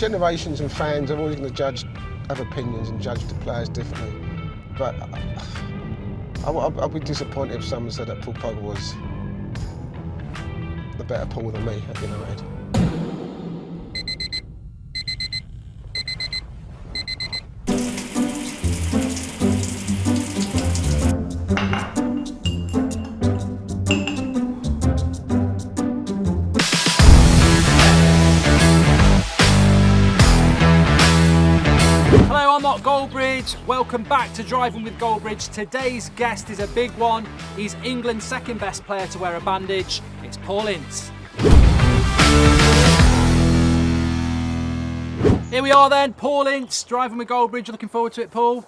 generations and fans are always going to have opinions and judge the players differently. But I'd be disappointed if someone said that Paul Pogba was the better Paul than me at United. Goldbridge, welcome back to Driving with Goldbridge. Today's guest is a big one. He's England's second best player to wear a bandage. It's Paul Ince. Here we are then, Paul Ince, Driving with Goldbridge. Looking forward to it, Paul?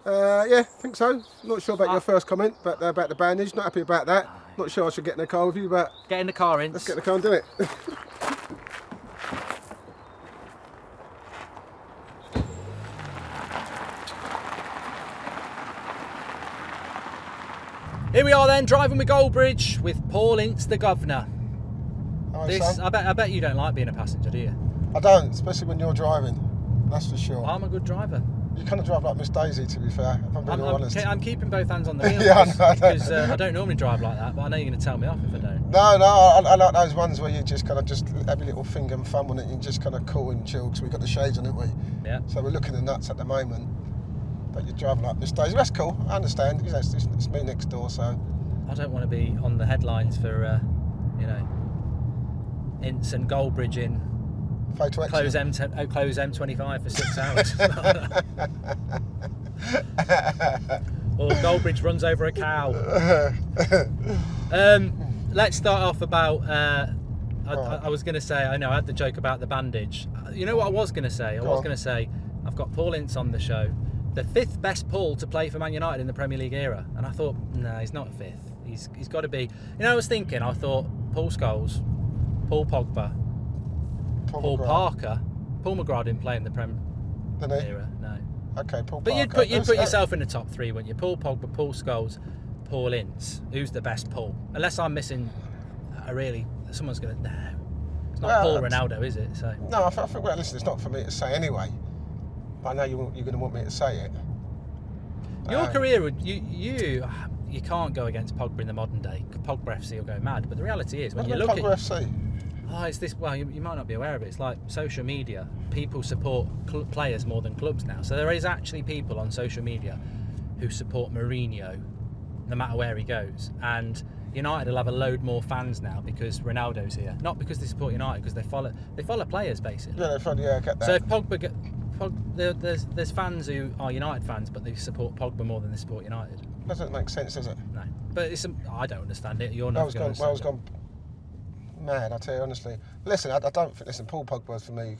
Yeah, I think so. Not sure about your first comment, but about the bandage. Not happy about that. Not sure I should get in the car with you, but... Get in the car, Ince. Let's get in the car and do it. Here we are then, Driving with Goldbridge with Paul Ince, the governor. Hi, son. I bet you don't like being a passenger, do you? I don't, especially when you're driving. That's for sure. I'm a good driver. You kind of drive like Miss Daisy, to be fair, if I'm being honest. I'm keeping both hands on the wheel. Yeah, because I don't normally drive like that, but I know you're going to tell me off if I don't. No, I like those ones where you just kind of just have your little finger and thumb on it and you just kind of cool and chill, because we've got the shades on, haven't we? Yeah. So we're looking at nuts at the moment. But you're driving like Miss Daisy. That's cool, I understand. You know, it's me next door, so... I don't want to be on the headlines for, Ince and Goldbridge in close M25 for 6 hours. Or Goldbridge runs over a cow. Let's start off about... I was going to say, I had the joke about the bandage. You know what I was going to say? I was going to say, I've got Paul Ince on the show, the 5th best Paul to play for Man United in the Premier League era. And I thought, no, he's not 5th. He's got to be... I was thinking, I thought, Paul Scholes, Paul Pogba, Paul Parker. Paul McGrath didn't play in the Premier era, no. Okay, Paul But Parker. you'd put yourself in the top 3, wouldn't you? Paul Pogba, Paul Scholes, Paul Ince. Who's the best Paul? Unless I'm missing someone's going to... No. It's not Paul Ronaldo, is it? So. No, I think, well, listen, it's not for me to say anyway. But I know you're going to want me to say it. Your career, you can't go against Pogba in the modern day. Pogba FC will go mad. But the reality is, when you look Pogba at FC? it's this. Well, you might not be aware of it. It's like social media. People support players more than clubs now. So there is actually people on social media who support Mourinho, no matter where he goes. And United will have a load more fans now because Ronaldo's here. Not because they support United, because they follow players basically. Yeah, I get that. So if Pogba there's fans who are United fans, but they support Pogba more than they support United. Doesn't make sense, does it? No, but I don't understand it. You're not going to Wales gone mad, I tell you honestly. Listen, I don't think. Listen, Paul Pogba for me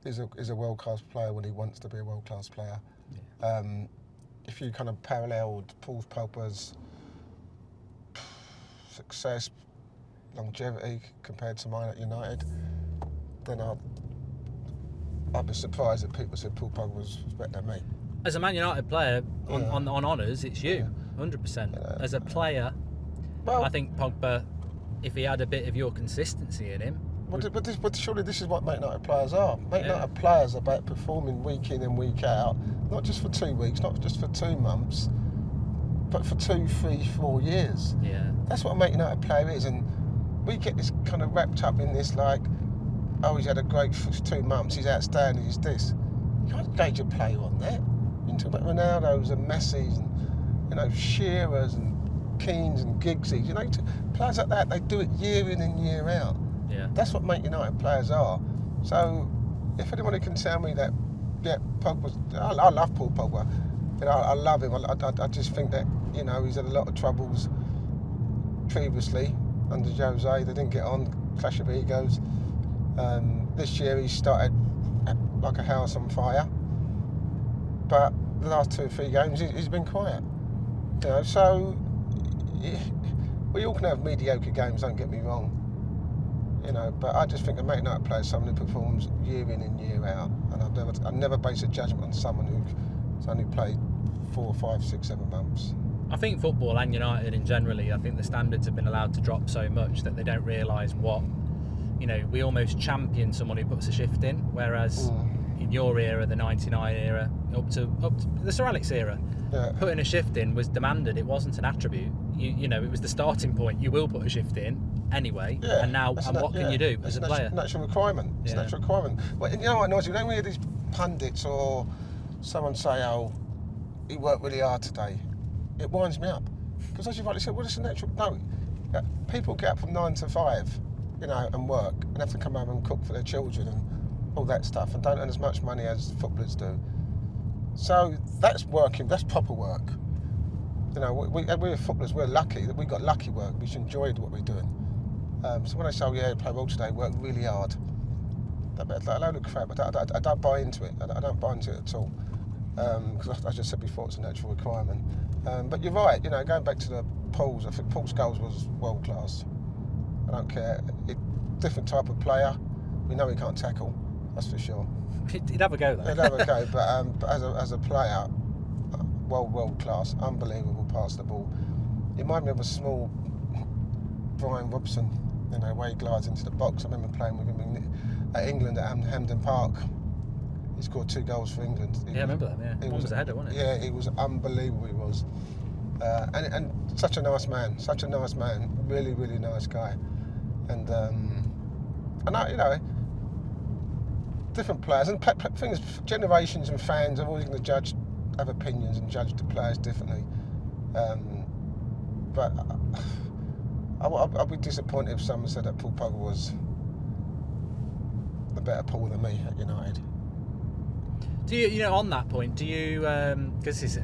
is a world class player when he wants to be a world class player. Yeah. If you kind of paralleled Paul Pogba's success, longevity compared to mine at United, then I'd be surprised if people said Paul Pogba was better than me. As a Man United player, on honours, it's you, 100%. As a player, well, I think Pogba, if he had a bit of your consistency in him... But surely this is what Man United players are. Man United players are about performing week in and week out, not just for 2 weeks, not just for 2 months, but for 2, 3, 4 years. Yeah. That's what a Man United player is, and we get this kind of wrapped up in this like, oh, he's had a great 2 months, he's outstanding, he's this. You can't gauge a player on that. You talk about Ronaldo's and Messi's and Shearer's and Keane's and Giggsy's. Players like that, they do it year in and year out. Yeah. That's what Man United players are. So if anybody can tell me that, yeah, Pogba's, I love Paul Pogba. I love him. I just think that he's had a lot of troubles previously under Jose. They didn't get on, clash of egos. This year he started like a house on fire, but the last 2 or 3 games he's been quiet. So we all can have mediocre games, don't get me wrong. But I just think a Man United player is someone who performs year in and year out, and I never base a judgment on someone who's only played 4, 5, 6, 7 months. I think football and United in generally, I think the standards have been allowed to drop so much that they don't realise what we almost champion someone who puts a shift in, whereas in your era, the 99 era, up to the Sir Alex era, putting a shift in was demanded. It wasn't an attribute. It was the starting point. You will put a shift in anyway, and now, what can you do as a player? Natural requirement. It's a natural requirement. Well, you know what annoys me? When we hear these pundits or someone say, "Oh, he worked really hard today," it winds me up, because as you've rightly said, well, it's a natural. No, people get up from 9 to 5, and work, and have to come home and cook for their children and all that stuff, and don't earn as much money as footballers do. So that's working. That's proper work. We're footballers. We're lucky that we got lucky work. We enjoyed what we're doing. So when I say, "Yeah, play well today, work really hard," that's a load of crap. I don't buy into it. I don't buy into it at all. Because as I just said before, it's a natural requirement. But you're right. Going back to the Paul's, I think Paul Scholes was world class. I don't care. Different type of player. We know he can't tackle. That's for sure. He'd have a go though. He'd have a go, but as a player, world class, unbelievable pass the ball. He reminded me of a small Brian Robson, where he glides into the box. I remember playing with him at England at Hampden Park. He scored 2 goals for England. I remember that. Yeah, one was a header, wasn't it? Yeah, he was unbelievable. He was, and such a nice man. Such a nice man. Really, really nice guy. And different players, and things, generations and fans are always going to have opinions and judge the players differently. But I'd be disappointed if someone said that Paul Pogba was the better Paul than me at United. Do you, on that point, do you, because this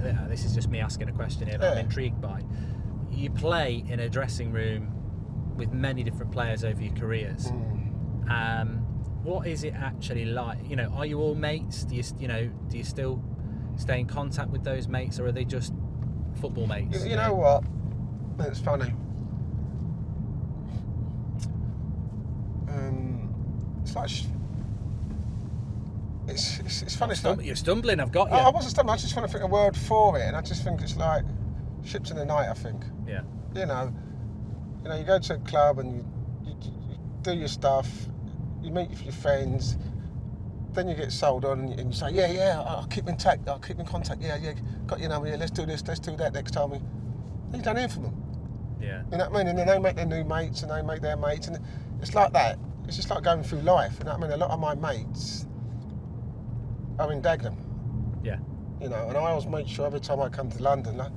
is just me asking a question here that I'm intrigued by. You play in a dressing room with many different players over your careers. What is it actually like? Are you all mates? Do you still stay in contact with those mates, or are they just football mates? You know what? It's funny. It's like it's funny stuff. You're stumbling. I've got you. I wasn't stumbling. I just want to think a word for it, and I just think it's like ships in the night. I think. Yeah. You go to a club and you do your stuff. You meet with your friends, then you get sold on, and you say, yeah, I'll keep in contact, yeah, got your number, yeah, let's do this, let's do that next time. Then you don't hear from them. Yeah. You know what I mean? And then they make their new mates, and they make their mates, and it's like that. It's just like going through life, you know what I mean? A lot of my mates are in Dagenham. Yeah. And I always make sure every time I come to London that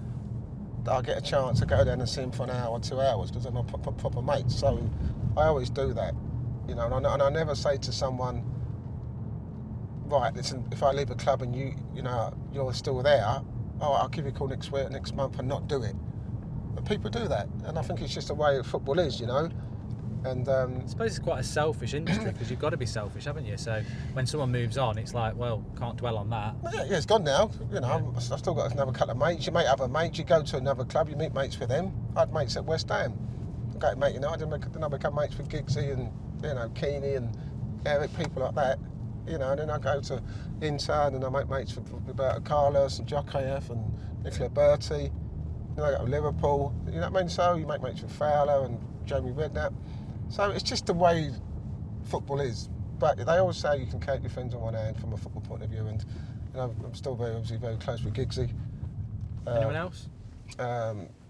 I get a chance to go down and see them for an hour or 2 hours, because they're my proper mates. So I always do that. And I never say to someone, right, listen, if I leave a club and you're still there, I'll give you a call next month, and not do it. But people do that, and I think it's just the way football is, And I suppose it's quite a selfish industry, because you've got to be selfish, haven't you? So when someone moves on, it's like, well, can't dwell on that. Yeah, it's gone now. I've still got another couple of mates. You meet other mates. You go to another club. You meet mates with them. I had mates at West Ham. I got mate United. I become mates with Giggsy and Keeney and Eric, people like that. And then I go to Ince and I make mates with Roberto Carlos and Jokaev and Nicola Berti. Then I go to Liverpool. You know what I mean? So you make mates with Fowler and Jamie Redknapp. So it's just the way football is. But they always say you can count your friends on one hand from a football point of view, and I'm still very close with Giggsy. Anyone else?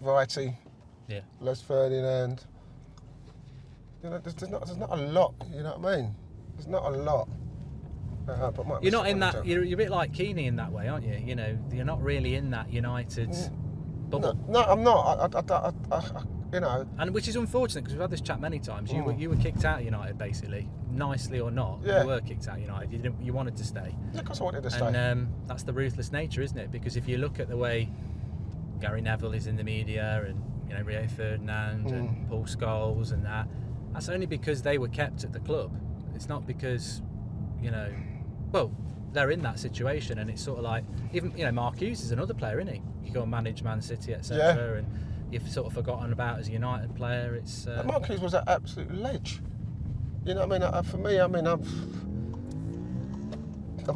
Righty. Yeah. Les Ferdinand. There's not a lot. You know what I mean? There's not a lot. But you're not in that. You're a bit like Keeney in that way, aren't you? You're not really in that United bubble. No, I'm not. And which is unfortunate, because we've had this chat many times. You were kicked out of United, basically, nicely or not. Yeah. You were kicked out of United. You wanted to stay. Yeah, of course I wanted to stay. And that's the ruthless nature, isn't it? Because if you look at the way Gary Neville is in the media, and Rio Ferdinand and Paul Scholes and that's only because they were kept at the club. It's not because, they're in that situation, and it's sort of like, even, Mark Hughes is another player, isn't he? You go and manage Man City, etc. And you've sort of forgotten about as a United player. It's Mark Hughes was an absolute ledge. You know what I mean? For me, I've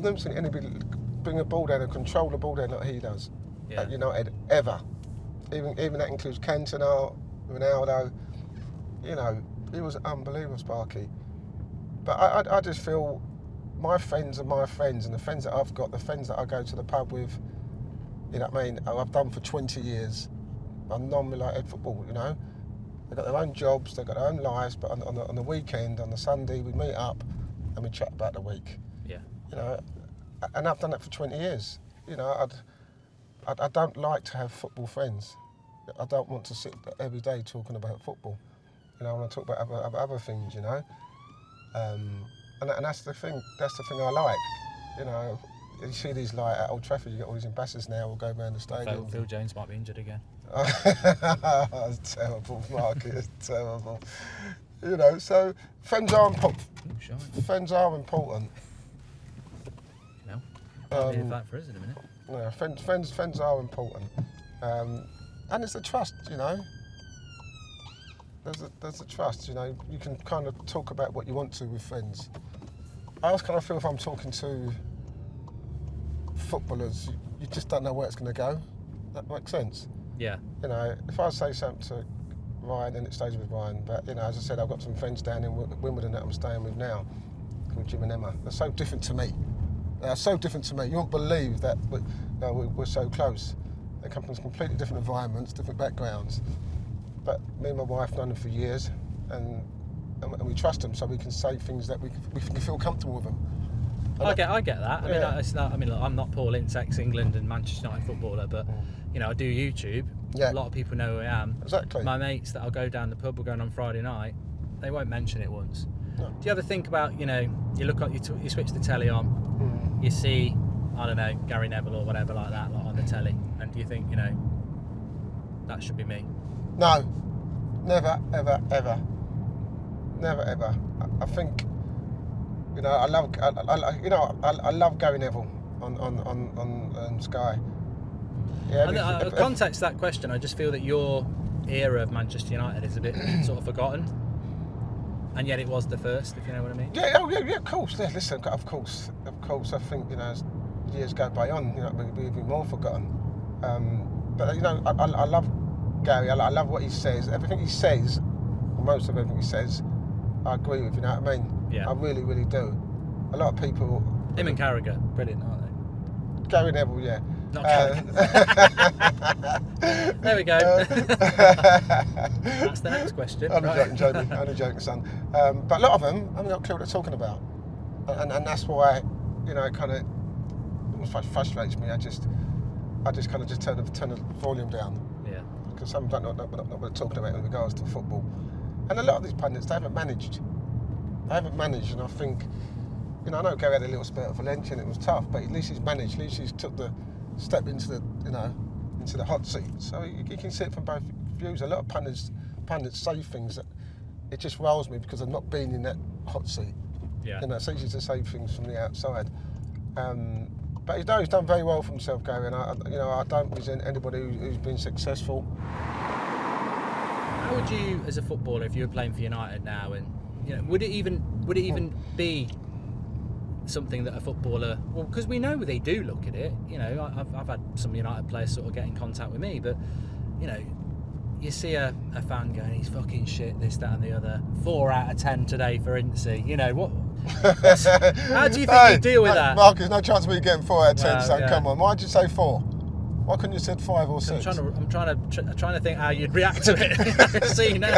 never seen anybody bring a ball down and control the ball down like he does at United, ever. Even that includes Cantona, Ronaldo. He was unbelievable, Sparky. But I just feel my friends are my friends, and the friends that I've got, the friends that I go to the pub with, you know what I mean, I've done for 20 years, on non-related football, you know. They've got their own jobs, they've got their own lives, but on the weekend, on the Sunday, we meet up and we chat about the week. Yeah. You know, and I've done that for 20 years. You know, I don't like to have football friends. I don't want to sit every day talking about football. You know, I want to talk about other things, you know. And that's the thing. That's the thing I like. You know, you see these like at Old Trafford. You get all these ambassadors now who go around the stadium. Phil Jones might be injured again. That's terrible, Mark. It's terrible. You know, so friends are important. Friends are important. You know, I'll leave that for us in a minute. Yeah, friends are important. And it's the trust, you know. There's a trust, you know. You can kind of talk about what you want to with friends. I always kind of feel if I'm talking to footballers, you just don't know where it's going to go. That makes sense. Yeah. You know, if I say something to Ryan, then it stays with Ryan. But, you know, as I said, I've got some friends down in Wimbledon that I'm staying with now, called Jim and Emma. They're so different to me. They're so different to me. You won't believe that we're so close. They come from completely different environments, different backgrounds. But me and my wife have known them for years, and we trust them, so we can say things that we can feel comfortable with them. I get that. Yeah. I mean, look, I'm not Paul Ince, ex-England and Manchester United footballer, but you know, I do YouTube. Yeah. A lot of people know who I am. Exactly. My mates that I'll go down the pub, we're going on Friday night, they won't mention it once. No. Do you ever think about, you know, you look at you switch the telly on, you see, I don't know, Gary Neville or whatever like that on the telly, and do you think, you know, that should be me? No, never, ever, ever, never, ever. I think, you know, I love Gary Neville on Sky. Yeah. Context that question, I just feel that your era of Manchester United is a bit sort of forgotten, and yet it was the first, if you know what I mean. Yeah, of course. Yeah, listen, of course. I think, you know, as years go by on, you know, we'll be more forgotten. But you know, I love Gary. I love what he says. Everything he says, or most of everything he says, I agree with. You know what I mean? Yeah. I really, really do. A lot of people. Him and Carragher, brilliant, aren't they? Gary Neville, yeah. Not Carragher. There we go. That's the next question. Only joking, son. But a lot of them, I haven't got a clue what they're talking about, and that's why, you know, it kind of almost frustrates me. I just kind of just turn the volume down. Yeah. Because some don't know what they're talking about in regards to football, and a lot of these pundits, they haven't managed, and I think, you know, I know Gary had a little spurt of Valencia and it was tough, but at least he's managed. At least he's took the step into the hot seat. So you can see it from both views. A lot of pundits say things that it just riles me because I've not been in that hot seat. Yeah. You know, it's easy to say things from the outside. But he's done very well for himself, Gary, and I don't resent anybody who's been successful. How would you, as a footballer, if you were playing for United now, and you know, would it even be something that a footballer? Well, because we know they do look at it. You know, I've had some United players sort of get in contact with me, but you know, you see a fan going, he's fucking shit, this, that, and the other. 4 out of 10 today for Ince. You know what? How do you think you deal with that? Mark, there's no chance of me getting 4 out of 10. So yeah. come on, why'd you say 4? Why couldn't you have said 5 or 6? I'm trying to think how you'd react to it. See now.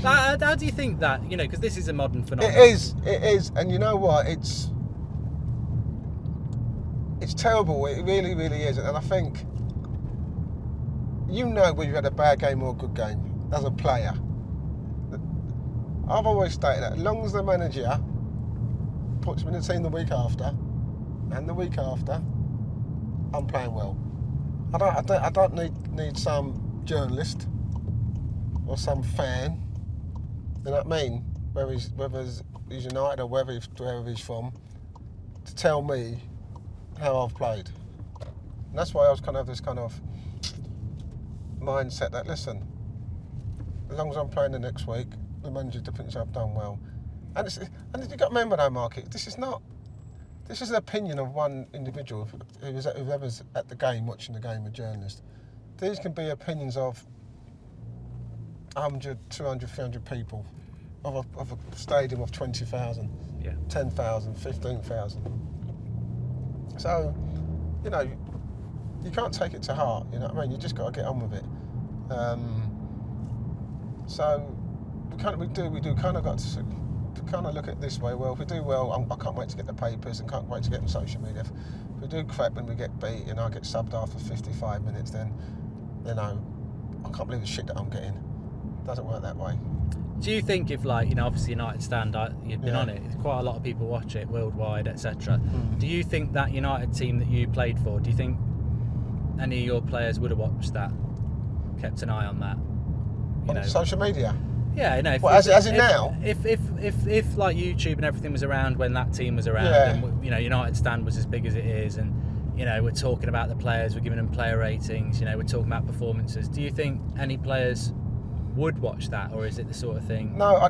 How do you think that? You know, because this is a modern phenomenon. It is, and you know what? It's terrible. It really, really is. And I think, you know, when you've had a bad game or a good game as a player. I've always stated that as long as the manager puts me in the team the week after and the week after, I'm playing well. I don't need some journalist or some fan, you know what I mean, whether he's United or wherever he's from, to tell me how I've played. And that's why I was kind of this kind of mindset that, listen, as long as I'm playing the next week, the manager thinks I've done well. And you've got to remember though, Mark, this is an opinion of one individual, whoever's at the game, watching the game, a journalist. These can be opinions of 100, 200, 300 people of a stadium of 20,000, 10,000, 15,000. So, you know, you can't take it to heart. You know what I mean? You just got to get on with it. So we do kind of got to kind of look at it this way. Well, if we do well, I can't wait to get the papers and can't wait to get on social media. If we do crap and we get beat and I get subbed after 55 minutes, then, you know, I can't believe the shit that I'm getting. It doesn't work that way. Do you think if, like, you know, obviously United Stand, you've been on it, quite a lot of people watch it worldwide, etc. Do you think that United team that you played for, do you think any of your players would have watched that, kept an eye on that? On social media? Yeah, no. As in now? If like YouTube and everything was around when that team was around, and you know, United Stand was as big as it is, and you know, we're talking about the players, we're giving them player ratings, you know, we're talking about performances. Do you think any players would watch that, or is it the sort of thing? No, I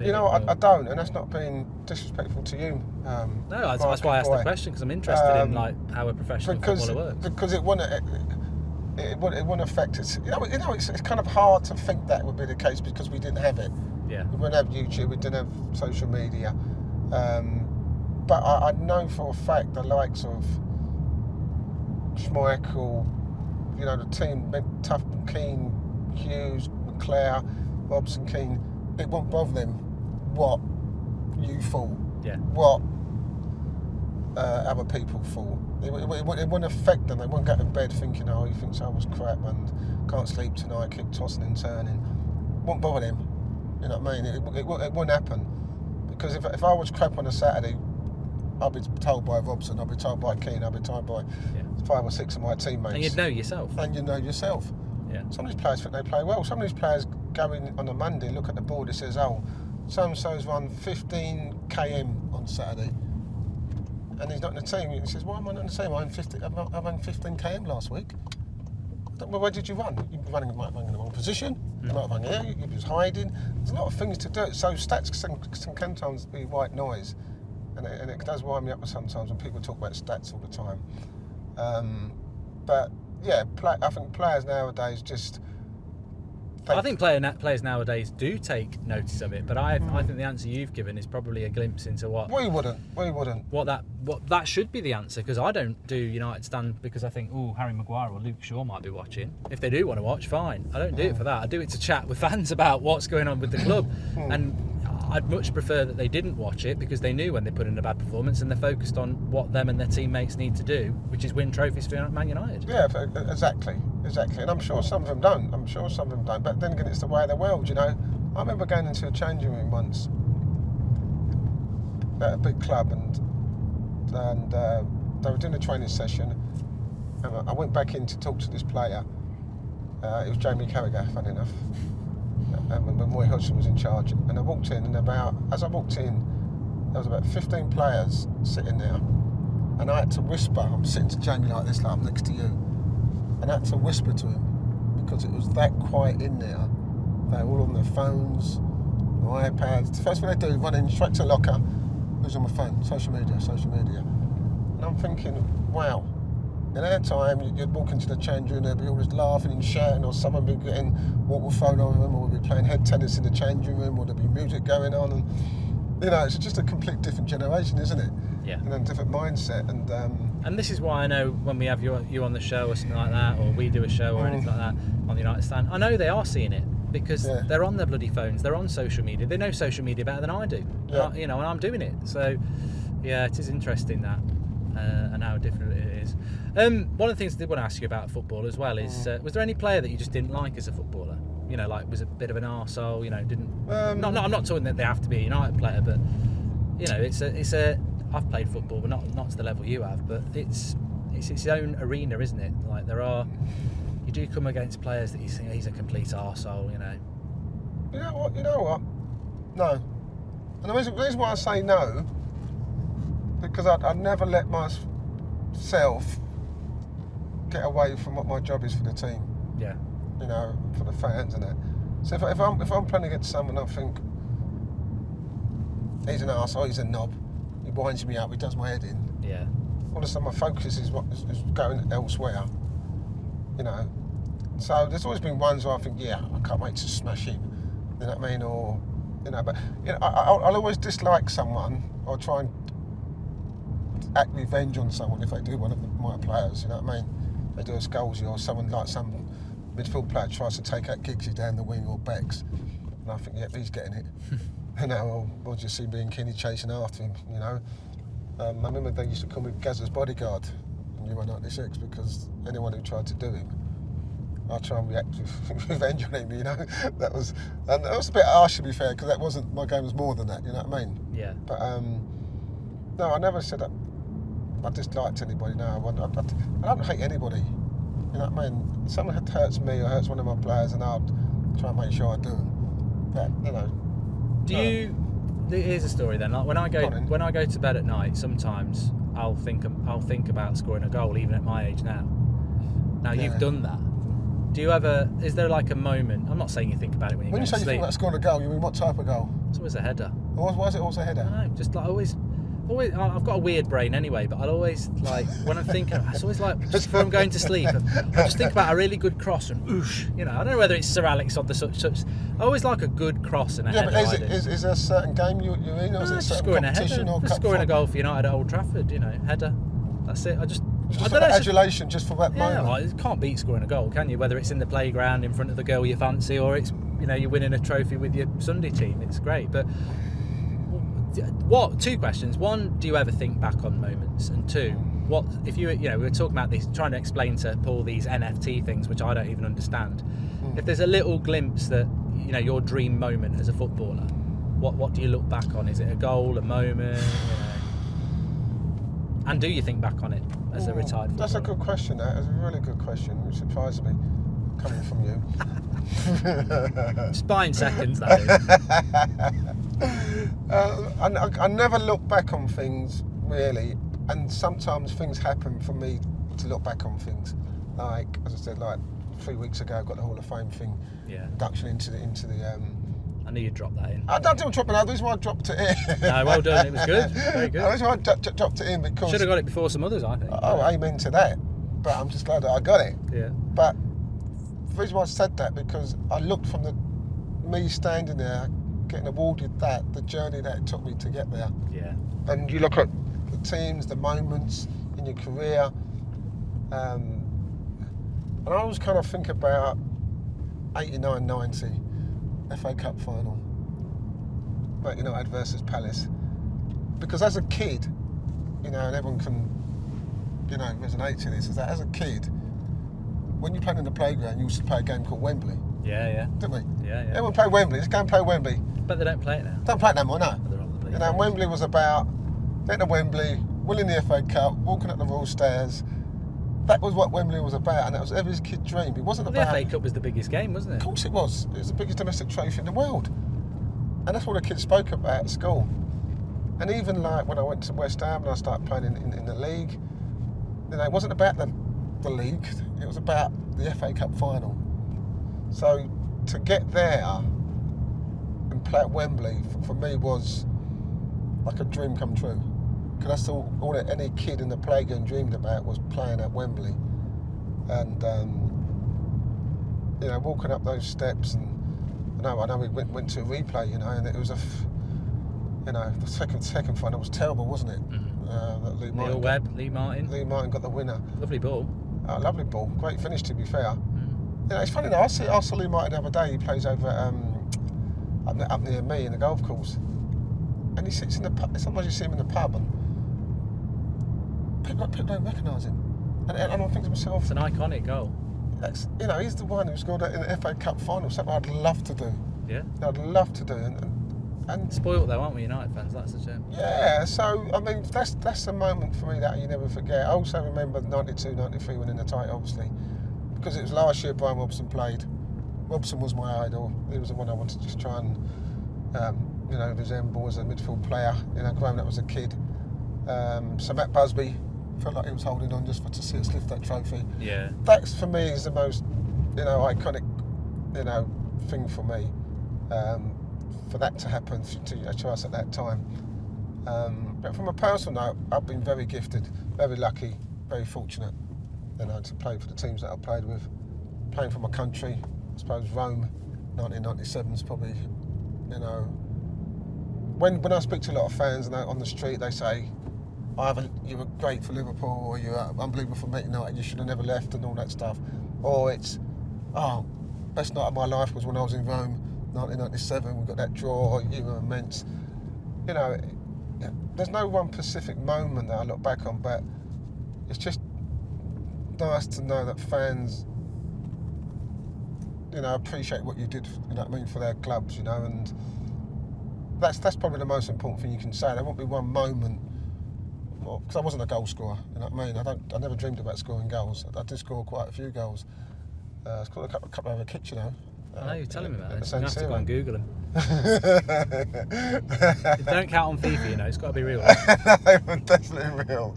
don't, and that's not being disrespectful to you. No, that's why I asked the question, because I'm interested in like how a professional footballer works. Because it wouldn't affect us. You know, it's kind of hard to think that would be the case because we didn't have it. Yeah. We wouldn't have YouTube, we didn't have social media. But I know for a fact the likes of Schmeichel, you know, the team, Tough, Keane, Hughes, McClare, Robson, Keane, it won't bother them what you thought, what other people thought. It wouldn't affect them. They wouldn't go to bed thinking, oh, he thinks I was crap and can't sleep tonight, keep tossing and turning. It won't bother them. You know what I mean? It wouldn't happen. Because if I was crap on a Saturday, I'll be told by Robson, I'll be told by Keane, I'll be told by 5 or 6 of my teammates. And you'd know yourself. Yeah. Some of these players think they play well. Some of these players go in on a Monday, look at the board, it says, oh, so-and-so's run 15 km on Saturday. And he's not in the team. He says, why am I not in the team? I ran 15 km last week. Well, where did you run? You were running in the wrong position. You might have run here, you was hiding. There's a lot of things to do. So stats can sometimes be white noise. And it does wind me up sometimes when people talk about stats all the time. But yeah, I think players nowadays just... I think players nowadays do take notice of it, but I think the answer you've given is probably a glimpse into what... We wouldn't. What that should be the answer, because I don't do United Stand because I think, oh, Harry Maguire or Luke Shaw might be watching. If they do want to watch, fine. I don't do it for that. I do it to chat with fans about what's going on with the club. And I'd much prefer that they didn't watch it because they knew when they put in a bad performance and they're focused on what them and their teammates need to do, which is win trophies for Man United. Yeah, exactly. And I'm sure some of them don't. But then again, it's the way of the world, you know. I remember going into a changing room once at a big club and they were doing a training session and I went back in to talk to this player. It was Jamie Carragher, funny enough. When Roy Hodgson was in charge, and I walked in, and as I walked in, there was about 15 players sitting there, and I had to whisper. I'm sitting to Jamie like this, like I'm next to you, and I had to whisper to him because it was that quiet in there. They were all on their phones, their iPads. The first thing they do, run in straight to the locker. Who's on my phone? Social media. And I'm thinking, wow. In our time, you'd walk into the change room, there'd be all this laughing and shouting, or someone would be getting water thrown over them, or we'd be playing head tennis in the changing room, or there'd be music going on, and you know, it's just a complete different generation, isn't it? Yeah. And a different mindset, and this is why I know when we have you on the show or something like that, or we do a show or anything like that on the United Stand, I know they are seeing it because they're on their bloody phones, they're on social media, they know social media better than I do, and I'm doing it. So yeah, it is interesting that. And how different it is. One of the things I did want to ask you about football as well is, was there any player that you just didn't like as a footballer? You know, like was a bit of an arsehole, you know, didn't... I'm not talking that they have to be a United player, but, you know, it's a I've played football, but not to the level you have, but it's its own arena, isn't it? Like, you do come against players that you think he's a complete arsehole, you know. You know what? No. And the reason why I say no, because I'd never let myself get away from what my job is for the team. Yeah. You know, for the fans and that. So if I'm playing against someone, I think he's an arsehole, he's a knob, he winds me up, he does my head in. Yeah. All of a sudden my focus is going elsewhere. You know. So there's always been ones where I think, yeah, I can't wait to smash him. You know what I mean? Or you know. But you know, I'll always dislike someone or try and act revenge on someone if they do one of my players. You know what I mean? They do a Scholesy or someone like some midfield player tries to take out Giggsy down the wing or Becks, and I think, yep, he's getting it. You know, or just see me and Kenny chasing after him. You know, I remember they used to call me Gazza's bodyguard in Euro '96 because anyone who tried to do him, I'd try and react with revenge on him. You know, and that was a bit harsh to be fair, because that wasn't, my game was more than that. You know what I mean? Yeah. But no, I never said that I disliked anybody. No, I don't hate anybody. You know what I mean? If someone hurts me or hurts one of my players, and I'll try and make sure I do them. But you know. Here's a story then. Like when I go to bed at night, sometimes I'll think about scoring a goal, even at my age now. Now you've done that. Do you ever? Is there like a moment? I'm not saying you think about it when you say you think about scoring a goal, you mean what type of goal? It's always a header. Why is it always a header? I don't know. Just like always. I've got a weird brain anyway, but I'll always, like, when I'm thinking, it's always like, just before I'm going to sleep, I just think about a really good cross and oosh, you know. I don't know whether it's Sir Alex or the such. I always like a good cross and a header. Yeah, but is there a certain game you're in, or is it a certain competition? Or just scoring a goal for United at Old Trafford, you know, header. That's it. I don't know. Adulation, just for that moment. Yeah, you can't beat scoring a goal, can you? Whether it's in the playground in front of the girl you fancy, or it's, you know, you're winning a trophy with your Sunday team. It's great, but. Two questions. One, do you ever think back on moments? And two, what if you know, we were talking about this, trying to explain to Paul these NFT things, which I don't even understand. If there's a little glimpse that, you know, your dream moment as a footballer, what do you look back on? Is it a goal, a moment? You know? And do you think back on it as a retired footballer? That's a good question. That's a really good question. It surprised me coming from you. Just buying seconds, that is. I never look back on things really, and sometimes things happen for me to look back on things. Like, as I said, like 3 weeks ago, I got the Hall of Fame thing, induction into the. I knew you'd drop that in. I didn't drop it. The reason why I dropped it in. No, well done. It was good. Very good. The reason why I dropped it in because should have got it before some others, I think. Oh, amen to that. But I'm just glad that I got it. Yeah. But the reason why I said that, because I looked from me standing there, getting awarded that, the journey that it took me to get there. Yeah. And you look at the teams, the moments in your career, and I always kind of think about 89-90 FA Cup final, but, you know, versus Palace, because as a kid, you know, and everyone can, you know, resonate to this, is that as a kid, when you played in the playground, you used to play a game called Wembley. Yeah. Didn't we? Yeah. Everyone played Wembley. Let's go and play Wembley. But they don't play it now. Don't play it no more, no. You know, games. Wembley was about getting to Wembley, winning the FA Cup, walking up the Royal Stairs. That was what Wembley was about, and that was every kid's dream. It wasn't about... The FA Cup was the biggest game, wasn't it? Of course it was. It was the biggest domestic trophy in the world. And that's what the kids spoke about at school. And even like when I went to West Ham and I started playing in the league, you know, it wasn't about the league, it was about the FA Cup final. So to get there and play at Wembley, for me, was like a dream come true. Because that's all that any kid in the playground dreamed about, was playing at Wembley. And, you know, walking up those steps, and I know we went to a replay, you know, and it was the second final was terrible, wasn't it? Mm-hmm. Neil Webb, Lee Martin. Lee Martin got the winner. Lovely ball. Lovely ball. Great finish, to be fair. You know, it's funny though, I saw Lee Martin the other day. He plays over up near me in the golf course. And he sits in the pub. Sometimes you see him in the pub and people don't recognise him. And I think to myself... It's an iconic goal. That's, you know, he's the one who scored it in the FA Cup final. Something I'd love to do. Yeah. I'd love to do. And spoiled though, aren't we, United fans? That's the shame. Yeah, so, I mean, that's a moment for me that you never forget. I also remember 92-93 winning the title, obviously. Because it was last year Brian Robson played. Robson was my idol. He was the one I wanted to just try and, you know, resemble as a midfield player, you know, growing up as a kid. So Matt Busby, felt like he was holding on just to see us lift that trophy. Yeah. That's, for me, is the most, you know, iconic, you know, thing for me. For that to happen to us at that time. But from a personal note, I've been very gifted, very lucky, very fortunate, you know, to play for the teams that I've played with. Playing for my country, I suppose Rome, 1997 is probably, you know, when I speak to a lot of fans and on the street, they say, you were great for Liverpool, or you were unbelievable for Man United, you should have never left, and all that stuff. Or it's, best night of my life was when I was in Rome, 1997, we got that draw, you were immense. You know, there's no one specific moment that I look back on, but it's just nice to know that fans, you know, appreciate what you did, you know what I mean, for their clubs, you know, and that's probably the most important thing you can say. There won't be one moment, because I wasn't a goal scorer, you know what I mean. I never dreamed about scoring goals. I did score quite a few goals. I scored a couple over kicks, you know. I know, you're telling me about it. I'm You have to go and Google them. They Don't count on FIFA, you know. It's got to be real. were definitely real.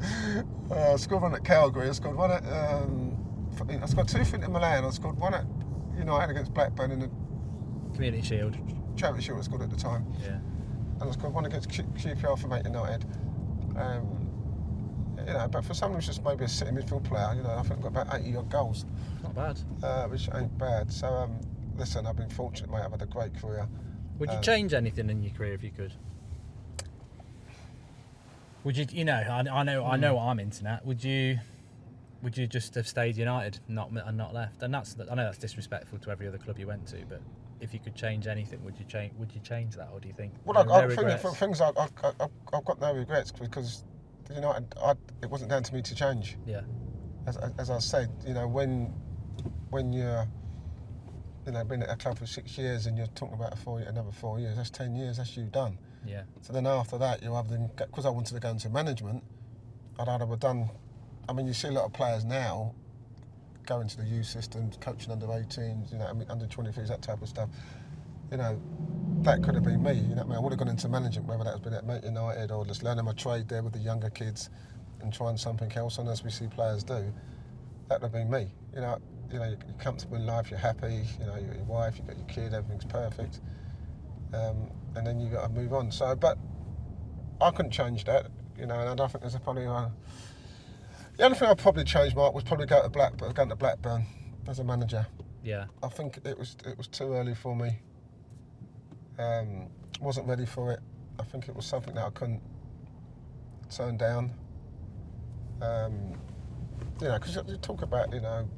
I scored one at Calgary. I scored one at. I scored 2 for Inter Milan. I scored one at United against Blackburn in the Community Shield. Charity Shield. I scored at the time. Yeah. And I scored one against QPR for Man United. You know, but for someone who's just maybe a sitting midfield player, you know, I think I've got about 80 odd goals. Not bad. Which ain't bad. So listen, I've been fortunate, mate. I've had a great career. Would you change anything in your career if you could? Would you? You know, I know what I'm into now. Would you just have stayed United, and not left? And I know that's disrespectful to every other club you went to, but if you could change anything, would you change that, or do you think? Well, I think for things I've got no regrets, because United, it wasn't down to me to change. Yeah. As I said, you know, when you're, you know, been at a club for 6 years and you're talking about another 4 years, that's 10 years, that's you done. Yeah. So then after that, because I wanted to go into management, I'd either have done. I mean, you see a lot of players now go into the youth systems, coaching under 18s, you know, I mean, under 23s, that type of stuff. You know, that could have been me. You know, I would have gone into management, whether that has been at Man United or just learning my trade there with the younger kids and trying something else on, as we see players do. That would have been me. You know, you're comfortable in life, you're happy. You know, you've got your wife, you've got your kid, everything's perfect. And then you got to move on. So, but I couldn't change that. You know, and I don't think there's probably. The only thing I'd probably change, Mark, was probably going to Blackburn as a manager. Yeah. I think it was too early for me. Wasn't ready for it. I think it was something that I couldn't turn down. You know, because you talk about, you know,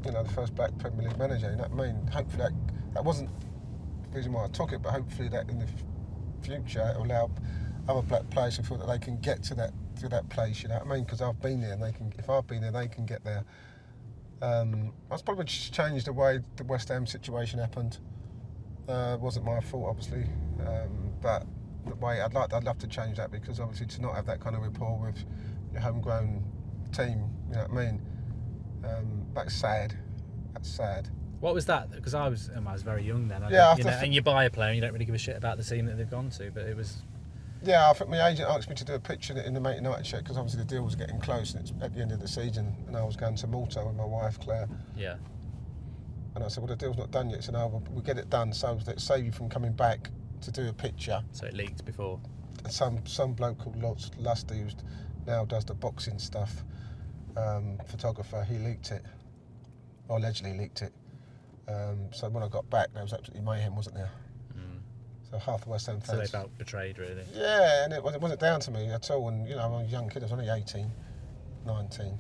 the first black Premier League manager, you know what I mean? Hopefully that wasn't the reason why I took it, but hopefully that in the future it will allow other black players to feel that they can get to that place, you know what I mean? Because I've been there, and if I've been there, they can get there. I've probably just changed the way the West Ham situation happened. It wasn't my fault, obviously, but the way I'd love to change that, because obviously to not have that kind of rapport with your homegrown team, you know what I mean? That's sad. That's sad. What was that? Because I was very young then. And you buy a player and you don't really give a shit about the team that they've gone to, but it was. Yeah, I think my agent asked me to do a picture in the Man United shirt, because obviously the deal was getting close and it's at the end of the season, and I was going to Malta with my wife Claire. Yeah. And I said, well, the deal's not done yet, so no, we'll get it done so that save you from coming back to do a picture. So it leaked before. And some bloke called Lusty, who now does the boxing stuff, photographer, he leaked it, or allegedly leaked it. So when I got back, there was absolutely mayhem, wasn't there? So half the West Ham fans. So they felt betrayed, really. Yeah, and it wasn't down to me at all. And you know, I'm a young kid. I was only 18, 19.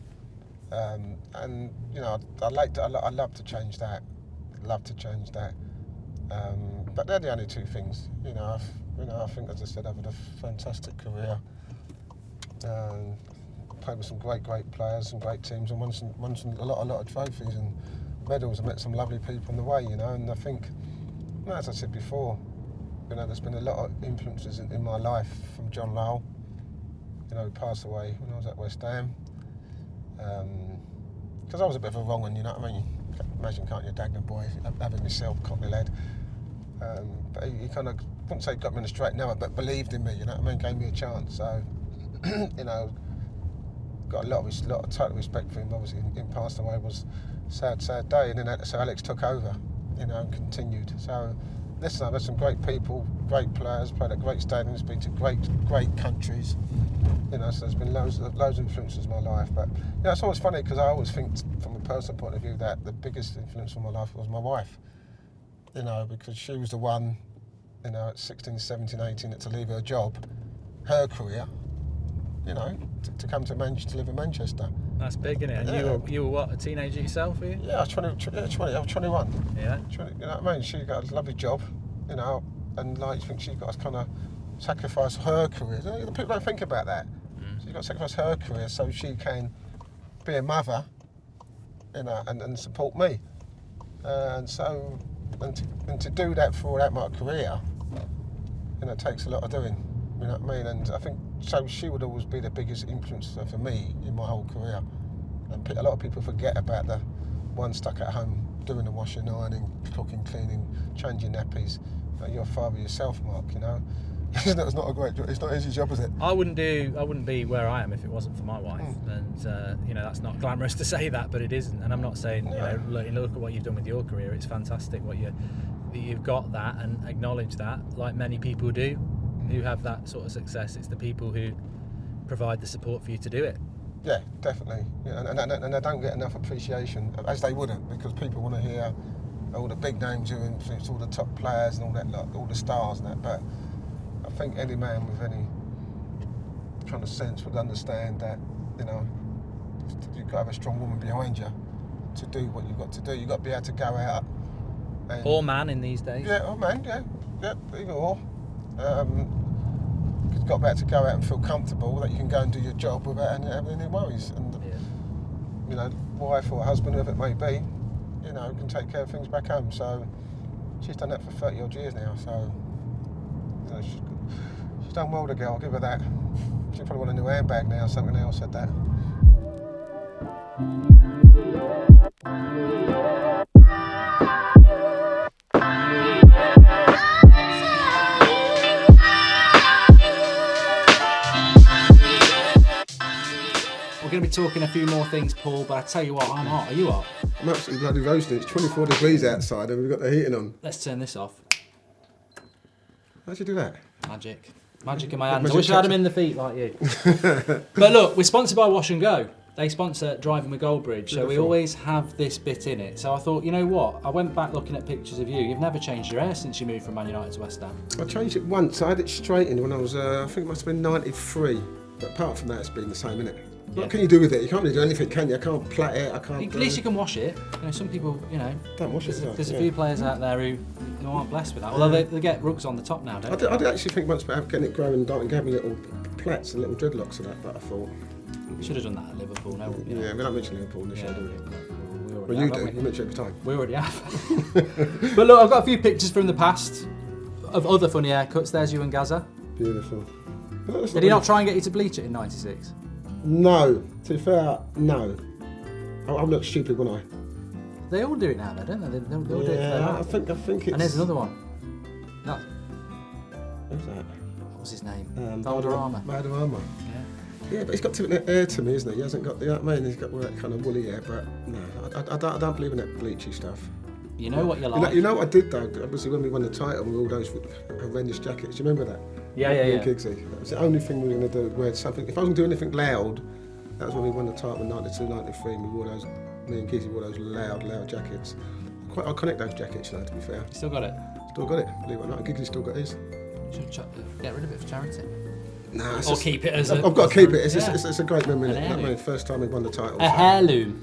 And you know, I'd love to change that. But they're the only two things. You know, I think, as I said, I've had a fantastic career. Played with some great players, some great teams, and won a lot of trophies and medals. I met some lovely people on the way. You know, and I think, as I said before, you know, there's been a lot of influences in my life from John Lowell. You know, who passed away when I was at West Ham. Because I was a bit of a wrong one, you know what I mean? Imagine, can't you, Dagenham boy, having myself, cockney lad. But he kind of, I wouldn't say got me in the straight and narrow, but believed in me, you know what I mean? Gave me a chance. So, you know, got a lot of total respect for him. Obviously, him passed away was a sad day. And then so Alex took over, you know, and continued. So, listen, I've had some great people, great players, played at great stadiums, been to great countries. You know, so there's been loads of influences in my life. But you know, it's always funny, because I always think, from a personal point of view, that the biggest influence in my life was my wife. You know, because she was the one you know, at 16, 17, 18, to leave her job, her career, you know, to come to Manchester, to live in Manchester. That's big, isn't it? And you were what, a teenager yourself, were you? Yeah, I was 20, I was 21. Yeah. 20, you know what I mean? She got a lovely job, you know, and like, you think she's got to kind of sacrifice her career. You know, people don't think about that. She's got to sacrifice her career so she can be a mother, you know, and support me. And so, and to do that for that much career, you know, it takes a lot of doing. You know what I mean? And I think so. She would always be the biggest influencer for me in my whole career. And a lot of people forget about the one stuck at home doing the washing, ironing, cooking, cleaning, changing nappies. You're a father yourself, Mark. You know, it's not a great job. It's not an easy job, is it? I wouldn't be where I am if it wasn't for my wife. And you know, that's not glamorous to say that, but it isn't. And I'm not saying, you know, look at what you've done with your career. It's fantastic you've got that, and acknowledge that, like many people do who have that sort of success. It's the people who provide the support for you to do it. Yeah, definitely. Yeah, and they don't get enough appreciation, as they wouldn't, because people want to hear all the big names who influence all the top players and all that, like, all the stars and that. But I think any man with any kind of sense would understand that, you know, you've got to have a strong woman behind you to do what you've got to do. You've got to be able to go out. Or man in these days. Yeah, or man, yeah, either or. You've got to be able to go out and feel comfortable that you can go and do your job without having any worries. And, you know, wife or husband, whoever it may be, you know, can take care of things back home. So she's done that for 30 odd years now. So, you know, she's done well, the girl, I'll give her that. She probably want a new handbag now, something else said that. We're going to be talking a few more things, Paul, but I tell you what, I'm hot. Are you hot? I'm absolutely bloody roasting. It's 24 degrees outside and we've got the heating on. Let's turn this off. How'd you do that? Magic in my hands. I wish I had them in the feet like you. But look, we're sponsored by Wash and Go. They sponsor Driving with Goldbridge, so we always have this bit in it. So I thought, you know what? I went back looking at pictures of you. You've never changed your hair since you moved from Man United to West Ham. I changed it once. I had it straightened when I was, I think it must have been 93. But apart from that, it's been the same, innit? Yeah. What can you do with it? You can't really do anything, can you? I can't plait it, I can't... At least you can wash it. You know, some people, you know... Don't wash it, There's a few players out there who aren't blessed with that. Although they get rugs on the top now, don't they? I did actually think once about getting it growing dark and gave me little plaits and little dreadlocks of that, but I thought... Should have done that at Liverpool, no? You know. Yeah, we don't mention Liverpool in this show, do we? Well, You do, you mention it every time. We already have. But look, I've got a few pictures from the past of other funny haircuts. There's you and Gaza. Beautiful. Did he not try and get you to bleach it in '96? No. To be fair, no. I look stupid, wouldn't I? They all do it now, though, don't they? They'll do it. Yeah, I think it's... And there's another one. No. Who's that? What was his name? Valderrama. Yeah. Yeah, but he's got too much hair to me, isn't he? He hasn't got the... You know what I mean? He's got all that kind of woolly hair, but no, I don't believe in that bleachy stuff. You know what you like. You know what I did, though? Obviously, when we won the title with all those horrendous jackets, do you remember that? Yeah. Giggsy. That was the only thing we were going to do. We had something... If I was going to do anything loud, that was when we won the title in 92, 93, and we wore those... Me and Giggsy wore those loud jackets. Quite iconic, those jackets, you know, to be fair. You still got it? Still got it, believe it or not. Giggsy still got his. Should get rid of it for charity. Nah, or keep it as I've got to keep it. It's a great memory. That was the first time we won the title. A heirloom.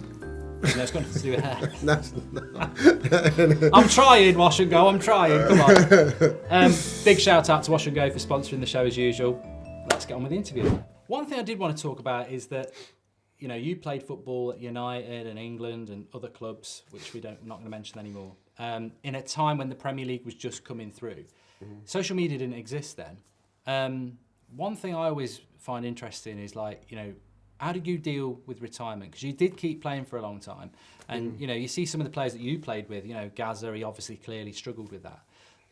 No, it's got nothing to do with hair. No. I'm trying, Wash and Go. I'm trying. Come on. Big shout out to Wash and Go for sponsoring the show as usual. Let's get on with the interview. One thing I did want to talk about is that, you know, you played football at United and England and other clubs, which not going to mention anymore. In a time when the Premier League was just coming through, social media didn't exist then. One thing I always find interesting is, like, you know, how did you deal with retirement? Because you did keep playing for a long time. And, you know, you see some of the players that you played with, you know, Gaza, he obviously clearly struggled with that.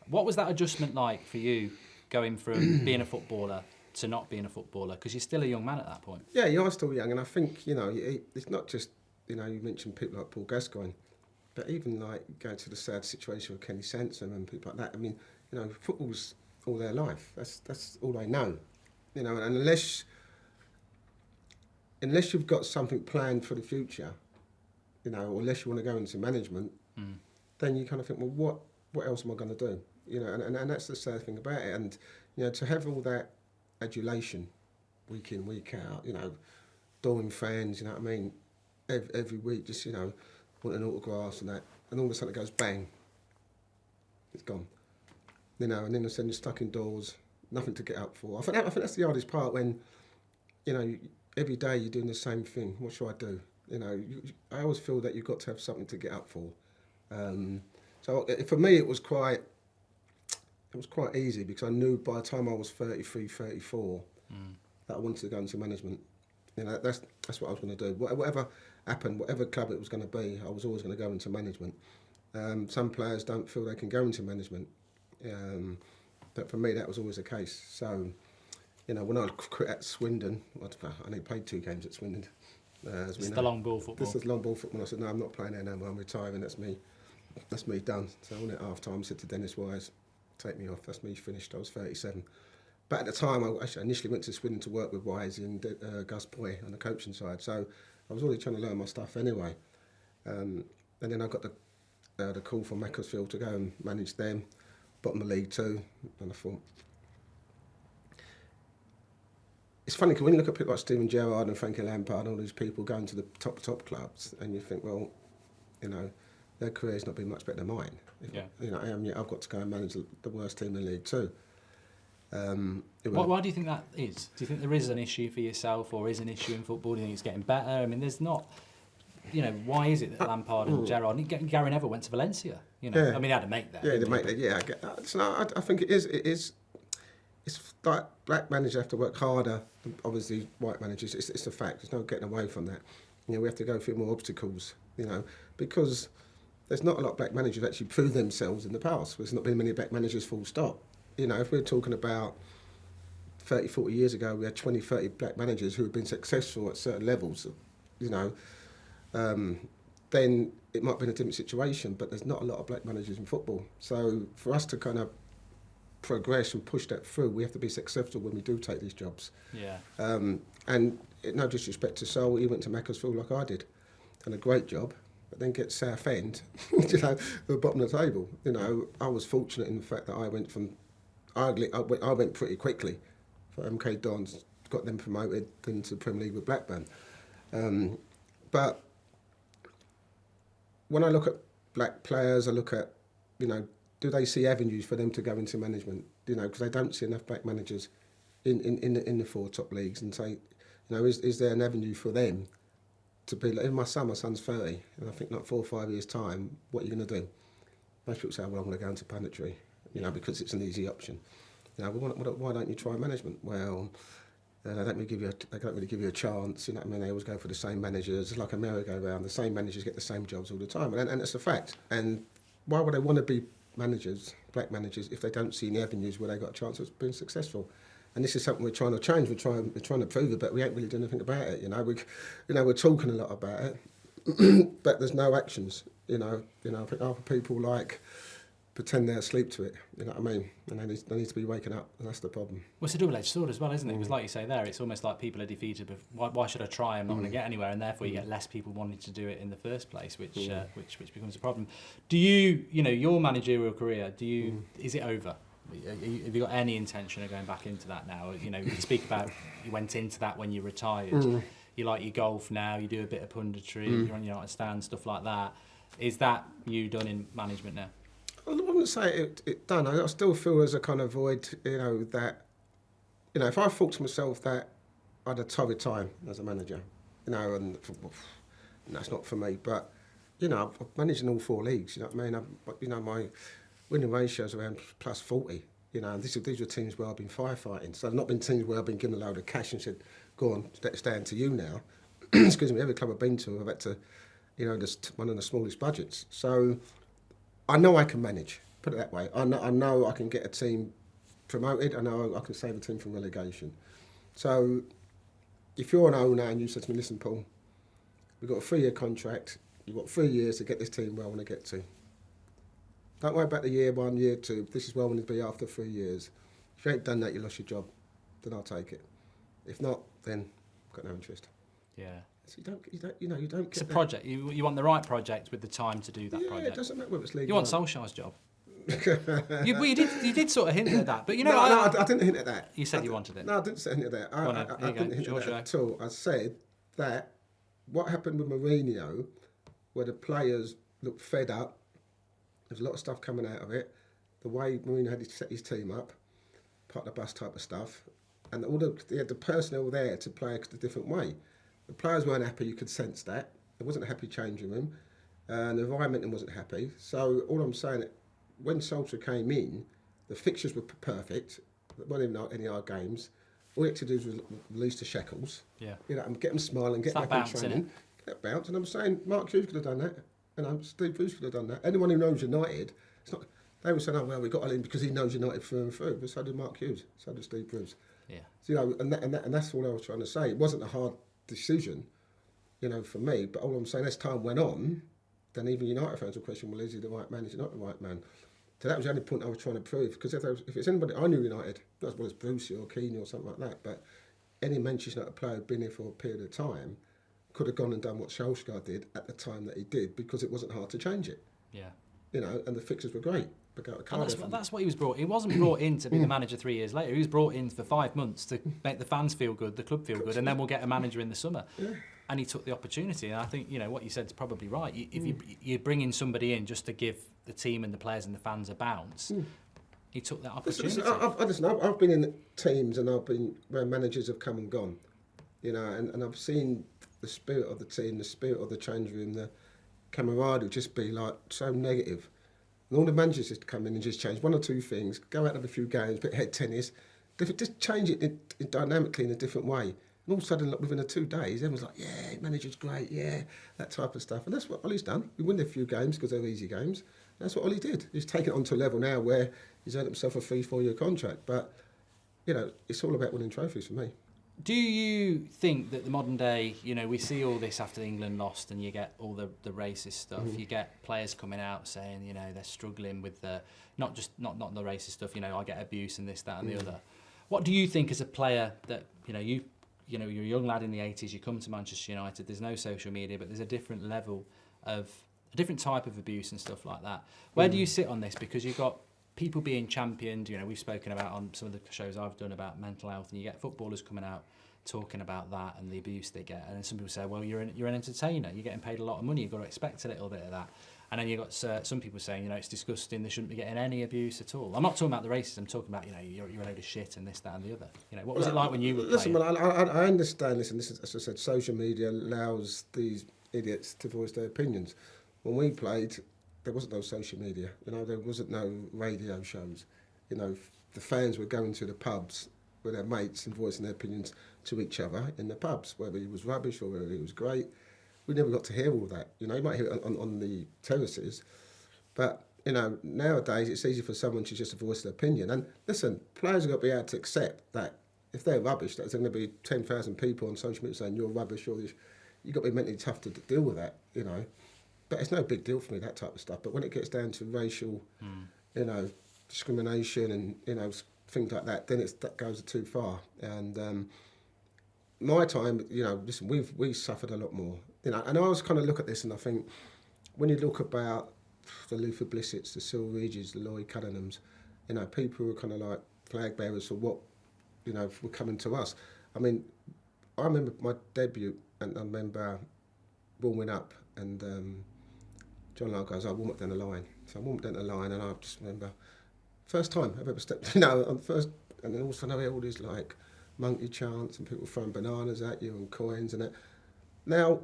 What was that adjustment like for you, going from being a footballer to not being a footballer? Because you're still a young man at that point. Yeah, you are still young. And I think, you know, it's not just, you know, you mentioned people like Paul Gascoigne, but even, like, going to the sad situation with Kenny Sansom and people like that. I mean, you know, football's all their life. That's all they know. You know, and unless you've got something planned for the future, you know, or unless you want to go into management, then you kind of think, well, what else am I going to do? and that's the sad thing about it. And to have all that adulation week in, week out, adoring fans, you know what I mean, every week, just wanting autographs and that, and all of a sudden it goes bang, it's gone. And then all of a sudden you're stuck indoors, nothing to get up for. I think that's the hardest part when, every day you're doing the same thing. What should I do? I always feel that you've got to have something to get up for. So for me, it was quite easy because I knew by the time I was 33, 34, that I wanted to go into management. That's what I was going to do. Whatever happened, whatever club it was going to be, I was always going to go into management. Some players don't feel they can go into management, but for me, that was always the case. So, when I quit at Swindon, I only played 2 games at Swindon. This is the long ball football. This is long ball football. I said, no, I'm not playing there no more. I'm retiring. That's me. That's me done. So on at half time, I said to Dennis Wise, take me off. That's me finished. I was 37. But at the time, I actually initially went to Swindon to work with Wise and Gus Boy on the coaching side. So I was already trying to learn my stuff anyway. And then I got the call from Macclesfield to go and manage them, bottom of League 2. And I thought, it's funny because when you look at people like Steven Gerrard and Frankie Lampard and all these people going to the top clubs, and you think, well, their career's not been much better than mine. I've got to go and manage the worst team in League 2. Why do you think that is? Do you think there is an issue for yourself, or is an issue in football? Do you think it's getting better? I mean, there's not. Why is it that Lampard and Gerrard, Gary Neville went to Valencia? I mean, he had a mate there. Yeah, the mate there. Yeah, I get that. So I think it is. It's like black managers have to work harder than obviously white managers. It's a fact. There's no getting away from that. We have to go through more obstacles. Because there's not a lot of black managers that actually prove themselves in the past. There's not been many black managers full stop. If we're talking about 30, 40 years ago, we had 20, 30 black managers who had been successful at certain levels, then it might have been a different situation, but there's not a lot of black managers in football. So for us to kind of progress and push that through, we have to be successful when we do take these jobs. Yeah. And no disrespect to Sol, he went to Macclesfield like I did, done a great job, but then get Southend, at the bottom of the table. I was fortunate in the fact that I went from, I went pretty quickly for MK Dons, got them promoted into the Premier League with Blackburn. But when I look at black players, I look at, do they see avenues for them to go into management? Because they don't see enough black managers in the 4 top leagues, and say, is there an avenue for them to be like, my son's 30, and I think like 4 or 5 years' time, what are you going to do? Most people say, well, I'm going to go into planetary, because it's an easy option. Why don't you try management? Well, they don't really give you a chance. They always go for the same managers. It's like a merry-go-round. The same managers get the same jobs all the time, and it's a fact. And why would they want to be managers, black managers, if they don't see any avenues where they got a chance of being successful? And this is something we're trying to change. We're trying to prove it, but we ain't really doing anything about it. We're talking a lot about it, but there's no actions. I think other people pretend they're asleep to it. You know what I mean? And they need to be waking up, and that's the problem. Well, it's a double-edged sword as well, isn't it? Because like you say there, it's almost like people are defeated with, why should I try? I'm not going to get anywhere, and therefore you get less people wanting to do it in the first place, which becomes a problem. Do you, your managerial career, is it over? Have you got any intention of going back into that now? You speak about you went into that when you retired. You like your golf now, you do a bit of punditry, you're on your stand, stuff like that. Is that you done in management now? I wouldn't say it done. I still feel there's a kind of void, that, if I thought to myself that I had a torrid time as a manager, and that's not for me, but, I've managed in all 4 leagues, you know what I mean? My winning ratio is around plus 40, and these are teams where I've been firefighting. So I've not been teams where I've been given a load of cash and said, go on, let's down to you now. Excuse me, every club I've been to, I've had to, just one of the smallest budgets. So I know I can manage, put it that way. I know I can get a team promoted. I know I can save a team from relegation. So if you're an owner and you said to me, listen, Paul, we've got a 3-year contract. You've got 3 years to get this team where I want to get to. Don't worry about the year 1, year 2. This is where I want to be after 3 years. If you ain't done that, you lost your job. Then I'll take it. If not, then I've got no interest. Yeah. So you don't get. It's a project. You want the right project with the time to do that project. Yeah, it doesn't matter whether it's legal. You want Solskjaer's job. You did sort of hint at that, but no, I didn't hint at that. You said you wanted it. No, I didn't hint at that. I didn't hint at that at all. I said that what happened with Mourinho, where the players looked fed up, there's a lot of stuff coming out of it, the way Mourinho had set his team up, part of the bus type of stuff, and they had the personnel there to play a different way. The players weren't happy, you could sense that. There wasn't a happy changing room, and the environment wasn't happy. So all I'm saying, when Solskjaer came in, the fixtures were perfect. There weren't even any hard games. All he had to do was release the shackles. Yeah. And get them smiling, get back in training. Get bounce. And I'm saying Mark Hughes could have done that. Steve Bruce could have done that. Anyone who knows United, it's not. They were saying, "Oh well, we got Allen because he knows United through and through." But so did Mark Hughes. So did Steve Bruce. Yeah. So, and that's what I was trying to say. It wasn't a hard decision, for me. But all I'm saying, as time went on, then even United fans were questioning, well, is he the right man? Is he not the right man? So that was the only point I was trying to prove. Because if it's anybody, I knew United, not as well as Brucey or Keane or something like that, but any Manchester United player who'd been here for a period of time could have gone and done what Solskjaer did at the time that he did, because it wasn't hard to change it. Yeah. And the fixtures were great. That's what he was brought. He wasn't brought in to be the manager 3 years later. He was brought in for 5 months to make the fans feel good, the club feel good, and then we'll get a manager in the summer. Yeah. And he took the opportunity. And I think what you said is probably right. If you're bringing somebody in just to give the team and the players and the fans a bounce, he took that opportunity. I've been in teams and I've been where managers have come and gone, and I've seen the spirit of the team, the spirit of the change room, the camaraderie just be like so negative. And all the managers just come in and just change one or two things, go out of a few games, bit of head tennis, just change it dynamically in a different way. And all of a sudden, within 2 days, everyone's like, yeah, manager's great, yeah, that type of stuff. And that's what Ollie's done. We win a few games because they're easy games. That's what Ollie did. He's taken it on to a level now where he's earned himself a 3-4 year contract. But, it's all about winning trophies for me. Do you think that the modern day, we see all this after England lost, and you get all the racist stuff. You get players coming out saying, they're struggling with the not the racist stuff. I get abuse and this, that, and the other. What do you think as a player that you're a young lad in the 80s, you come to Manchester United. There's no social media, but there's a different level of a different type of abuse and stuff like that. Where do you sit on this? Because you've got people being championed. We've spoken about on some of the shows I've done about mental health, and you get footballers coming out talking about that and the abuse they get. And then some people say, well, you're an entertainer, you're getting paid a lot of money, you've got to expect a little bit of that. And then you've got some people saying, it's disgusting, they shouldn't be getting any abuse at all. I'm not talking about the racism, I'm talking about, you're a load of shit and this, that and the other. What was it like when you were playing? Listen, I understand this, and this is, as I said, social media allows these idiots to voice their opinions. When we played, there wasn't no social media, there wasn't no radio shows. The fans were going to the pubs with their mates and voicing their opinions to each other in the pubs, whether he was rubbish or whether he was great. We never got to hear all that. You might hear it on the terraces, but nowadays it's easy for someone to just voice their opinion. And listen, players have got to be able to accept that if they're rubbish, there's going to be 10,000 people on social media saying you're rubbish or this. You've got to be mentally tough to deal with that, But it's no big deal for me, that type of stuff. But when it gets down to racial, discrimination and things like that, then that goes too far. And my time, listen, we suffered a lot more. And I always kind of look at this and I think, when you look about the Luther Blissets, the Cyril Regis, the Laurie Cunninghams, people who are kind of like flag bearers for what, were coming to us. I mean, I remember my debut, and I remember warming up, and John Lyle goes, I warm up down the line. So I warmed down the line, and I just remember, first time I've ever stepped, on first, and then all of a sudden I hear all these like monkey chants and people throwing bananas at you and coins and that. Now,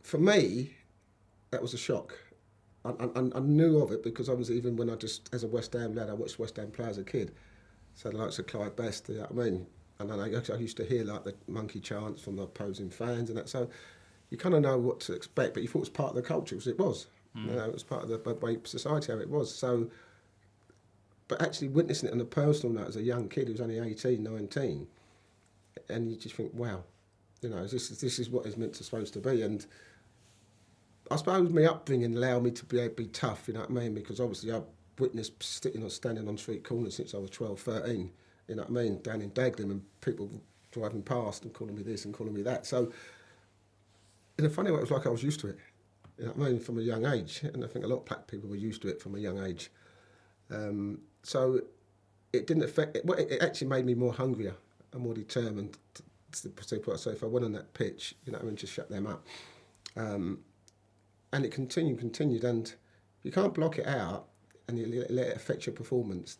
for me, that was a shock. I knew of it because I was, even when as a West Ham lad, I watched West Ham play as a kid. So the likes of Clyde Best, you know what I mean? And then I used to hear like the monkey chants from the opposing fans and that. So you kind of know what to expect, but you thought it was part of the culture, because it was. It was part of the way society, how it was. So, but actually witnessing it on a personal note as a young kid who was only 18, 19, and you just think, wow, this is what it's supposed to be. And I suppose my upbringing allowed me to be able to be tough, you know what I mean? Because obviously I've witnessed standing on street corners since I was 12, 13, you know what I mean? Down in Dagenham, and people driving past and calling me this and calling me that. So in a funny way, it was like I was used to it. You know what I mean? From a young age, and I think a lot of black people were used to it from a young age. So it didn't affect. It actually made me more hungrier and more determined. So if I went on that pitch, you know what I mean, just shut them up. And it continued, and if you can't block it out and you let it affect your performance,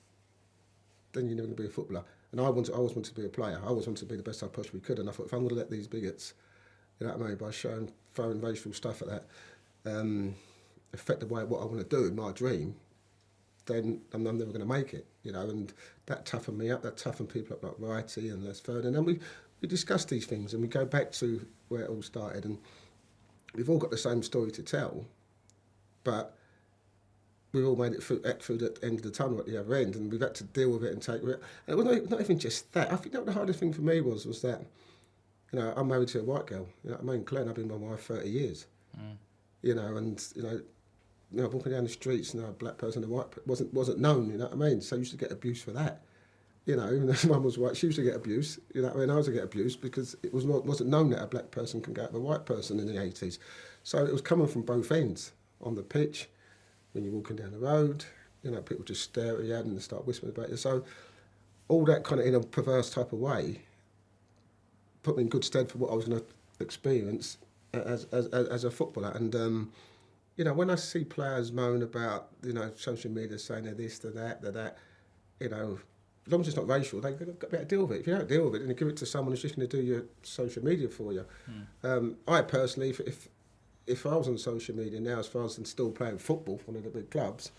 then you're never going to be a footballer. And I always wanted to be a player. I always wanted to be the best I possibly could. And I thought, if I'm going to let these bigots, you know what I mean, by throwing racial stuff at that, affect the way what I want to do, my dream, then I'm never going to make it, you know. And that toughened me up. That toughened people up like Righty and Les Ferdinand. And then we discuss these things, and we go back to where it all started. And we've all got the same story to tell, but we've all made it through the end of the tunnel at the other end, and we've had to deal with it and take it. And it was not even just that. I think that the hardest thing for me was that, you know, I'm married to a white girl. You know what I mean? Claire, and I've been with my wife 30 years. You know, and you know, walking down the streets, you know, a black person and a white wasn't known. You know what I mean? So I used to get abuse for that. You know, even though mum was white, she used to get abuse. You know what I mean? I used to get abuse because it wasn't known that a black person can go out with a white person in the 80s. So it was coming from both ends, on the pitch, when you're walking down the road, you know, people just stare at you and start whispering about you. So all that kind of in a perverse type of way put me in good stead for what I was going to experience as a footballer. And you know, when I see players moan about, you know, social media saying they're this, they're that, you know, as long as it's not racial, they've got to be able to deal with it. If you don't deal with it, then you give it to someone who's just going to do your social media for you. I personally, if I was on social media now, as far as still playing football for one of the big clubs,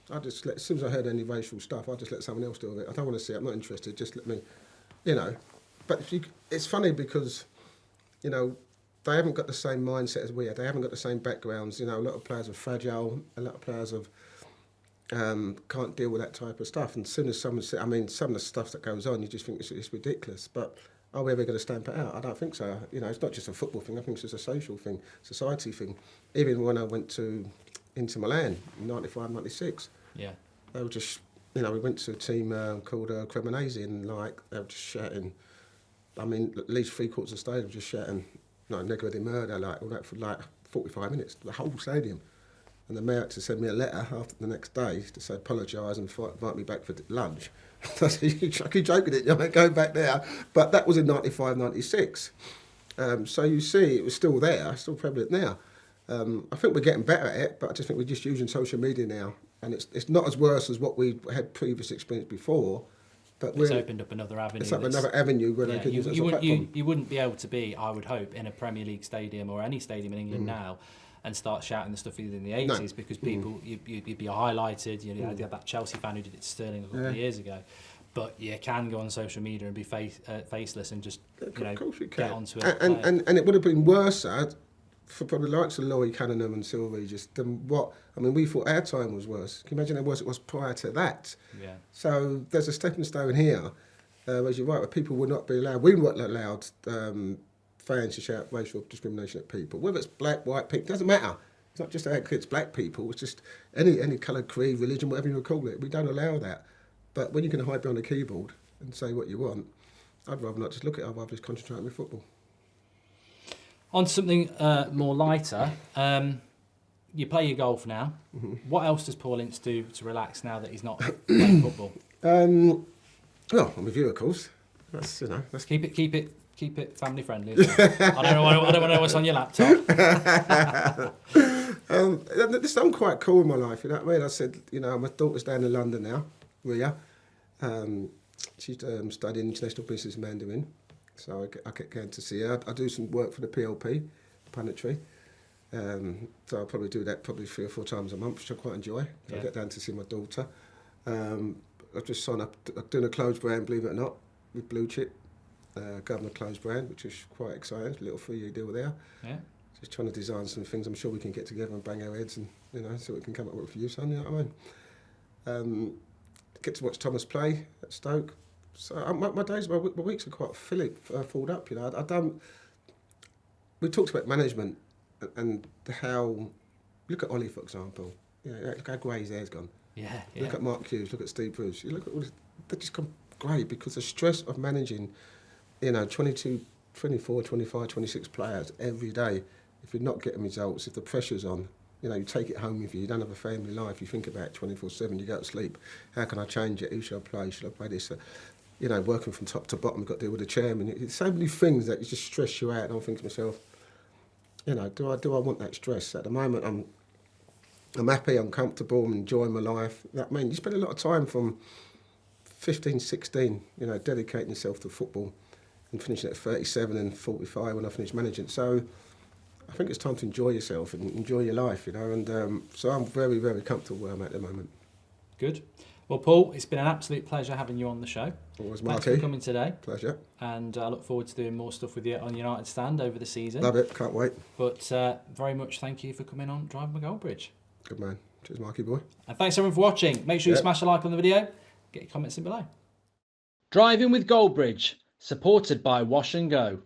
I just as soon as I heard any racial stuff, I just let someone else deal with it. I don't want to see it. I'm not interested. Just let me, you know. But it's funny because, you know, they haven't got the same mindset as we are. They haven't got the same backgrounds. You know, a lot of players are fragile. A lot of players can't deal with that type of stuff. And as soon as someone says, I mean, some of the stuff that goes on, you just think it's ridiculous. But are we ever going to stamp it out? I don't think so. You know, it's not just a football thing. I think it's just a social thing, society thing. Even when I went to Inter Milan in 95, 96, yeah, they were just, you know, we went to a team called Cremonese, and like they were just shouting. I mean, at least 3/4 of the stadium just shouting, like Negro de Murder, like all that for like 45 minutes, the whole stadium. And the mayor had to send me a letter after the next day to say apologise and invite me back for lunch. I said, you keep joking it, you ain't going back there. But that was in 95, 96. So you see, it was still there, still prevalent now. I think we're getting better at it, but I just think we're just using social media now. And it's not as worse as what we had previous experience before. But it's opened up another avenue. It's like another avenue where they could use it as a platform. You wouldn't be able to be, I would hope, in a Premier League stadium or any stadium in England now and start shouting the stuff in the 80s because people, you'd be highlighted. You know, you had that Chelsea fan who did it to Sterling a couple of years ago. But you can go on social media and be faceless and just get onto it. And it would have been worse for probably the likes of Laurie Cannonham and Cyril Regis than what, I mean, we thought our time was worse. Can you imagine how worse it was prior to that? Yeah. So there's a stepping stone here, as you're right, where people would not be allowed, we weren't allowed fans to shout racial discrimination at people. Whether it's black, white, pink, doesn't matter. It's not just it's black people, it's just any colour, creed, religion, whatever you call it. We don't allow that. But when you can hide behind a keyboard and say what you want, I'd rather not just look at it, I'd rather just concentrate on my football. On to something more lighter, you play your golf now. What else does Paul Ince do to relax now that he's not playing football? Well, I'm with you, of course. That's, you know, that's Keep it family friendly. I don't want to know what's on your laptop. I'm quite cool in my life, you know what I mean? I said, you know, my daughter's down in London now, Ria. She's studying international business Mandarin, so I get going to see her. I do some work for the PLP, Planetary. So I'll probably do that 3 or 4 times a month, which I quite enjoy. So I get down to see my daughter. I've just signed up, doing a clothes brand, believe it or not, with Blue Chip. Governor Clothes brand, which is quite exciting. A little 3-year deal there. Yeah. Just trying to design some things. I'm sure we can get together and bang our heads and, you know, see what we can come up with for you, son. You know what I mean? Get to watch Thomas play at Stoke. So my days, my weeks are quite filled up. You know, I don't. We talked about management and how. Look at Ollie, for example. You know, look how grey his hair's gone. Yeah. Look at Mark Hughes. Look at Steve Bruce. You look at all this. They just come great because the stress of managing, you know, 22, 24, 25, 26 players every day if you're not getting results, if the pressure's on, you know, you take it home with you. You don't have a family life. You think about it 24/7. You go to sleep. How can I change it? Who should I play? Should I play this? You know, working from top to bottom, you've got to deal with the chairman. It's so many things that just stress you out. And I'm thinking to myself, you know, do I want that stress? At the moment, I'm happy, I'm comfortable, I'm enjoying my life. That means you spend a lot of time from 15, 16, you know, dedicating yourself to football and finishing at 37 and 45 when I finish managing. So I think it's time to enjoy yourself and enjoy your life, you know, and so I'm very, very comfortable where I'm at the moment. Good. Well, Paul, it's been an absolute pleasure having you on the show. Always, Thanks Marty. for coming today. Pleasure. And I look forward to doing more stuff with you on United Stand over the season. Love it, can't wait. But very much thank you for coming on Driving with Goldbridge. Good man. Cheers, Marky boy. And thanks everyone for watching. Make sure you smash a like on the video. Get your comments in below. Driving with Goldbridge, supported by Wash and Go.